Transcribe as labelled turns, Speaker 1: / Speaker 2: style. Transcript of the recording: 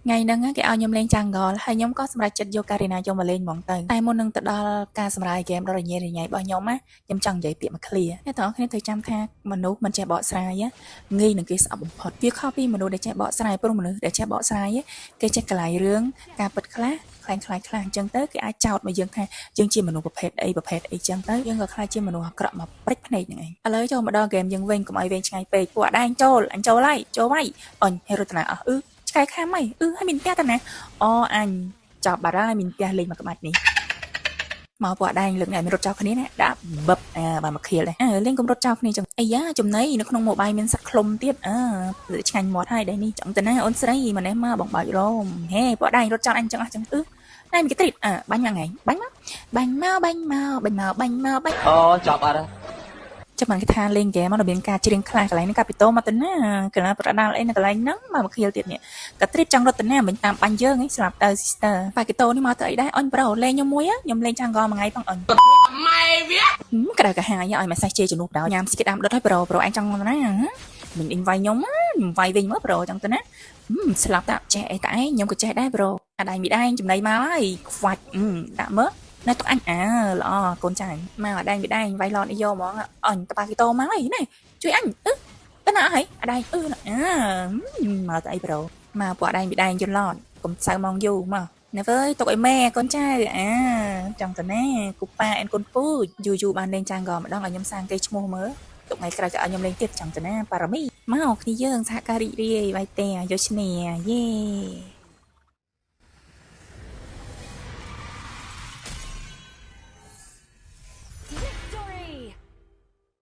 Speaker 1: ថ្ងៃហ្នឹងគេឲ្យខ្ញុំលេង Jungle ហើយខ្ញុំក៏សម្រេចចិត្តយក Karina ចូលមកលេងហ្មងទៅតែមុននឹងទៅដល់ការសម្រាយហ្គេមដ៏រញ៉េរញ៉ៃរបស់ខ្ញុំណាខ្ញុំចង់និយាយពាក្យមួយឃ្លាអ្នកទាំងអស់គ្នាត្រូវចាំថាមនុស្សមិនចេះបកស្រាយងាយនឹងគេស្អប់បំផុតវាខុសពីមនុស្សដែលចេះបកស្រាយព្រោះមនុស្សដែលចេះបកស្រាយគេចេះកន្លែងរឿងការពិតខ្លះខ្លាំងខ្លះអញ្ចឹងទៅគេអាចចោទមកយើងថាយើងជាមនុស្សប្រភេទអីចឹងទៅយើងក៏ខ្លាចជាមនុស្សអាក្រក់មកព្រិចភ្នែកហ្នឹងឯងឥឡូវចូលមកដល់ហ្គេមយើងវិញកុំឲ្យវែងឆ្ងាយពេកពួកអដែងចូលអញចូលហើយចូលហើយអញហេរតនាអស់ឆ្កែខាំហើយហើយមានផ្ទះតាណាអូអញចាប់បាត់ហើយមានផ្ទះលេងមកក្បាច់នេះមកពួកដែងលើកនេះមានរត់ចោលគ្នាណាដាក់បឹបបាទមកខៀលដែរលេងកុំរត់ចោលគ្នាចឹងអាយ៉ាចំណៃនៅក្នុង mobile មានសត្វឃ្លុំទៀតឆ្ងាញ់មាត់ហើយដែរនេះចឹងទៅណាអូនស្រីម្នេះមកបងបើករោមហេពួកដែងរត់ចោលអញចឹងអស់ចឹងណែមានគេត្រៀបបាញ់មកថ្ងៃបាញ់មកអូចាប់អត់ចាំបានគេថាលេងហ្គេមមកមានការច្រៀងខ្លះកន្លែងនេះកាពីតូមកទៅណាកន្លែងប្រដាល់អីនៅកន្លែងហ្នឹងមកខៀលទៀតនេះក៏ត្រៀបចង់រត់ទៅណាមិនតាមបាញ់យើងឯងស្រាប់ទៅ sister ប៉ាគេតូនេះមកទៅអីដែរអញប្រូលេងខ្ញុំមួយខ្ញុំលេងចាំងកមួយថ្ងៃផងអញម៉ែវាក្រៅកាហាយឲ្យម៉ែសេះជេជំនួសដល់ញ៉ាំស្គីដាំដុតឲ្យប្រូអញចង់ណាមិនអ៊ីនវាយខ្ញុំវាយវិញមកប្រូចឹងទៅណាស្លាប់តាចេះអីតាឯងខ្ញុំក៏ចេះដែរប្រូអាដៃមីដៃចំណៃមកហើយខ្វាច់ដាក់មើលនៅតុកអញល្អកូនចាញ់មកអាដែងវាដែងវាយឡនអីយកហ្មងអញតប៉ាគីតូមកហើយណែជួយអញទៅណាហើយអាដែងមកទៅអីប្រូមកពួកអាដែងវាដែងយល់ឡនកុំសៅមកយូរមកណែវើយទុកឲ្យម៉ែកូនចៅចង់ទៅណាគូប៉ាអែនកូនពូជយូបានលេងចាងក៏ម្ដងឲ្យខ្ញុំសាងគេឈ្មោះមើលទុកថ្ងៃក្រោយក៏ឲ្យខ្ញុំលេងទៀតចង់ទៅណាប៉ារ៉ាមីមកគ្នាយើងសហការរីករាយវាយតែយកឈ្នះយេ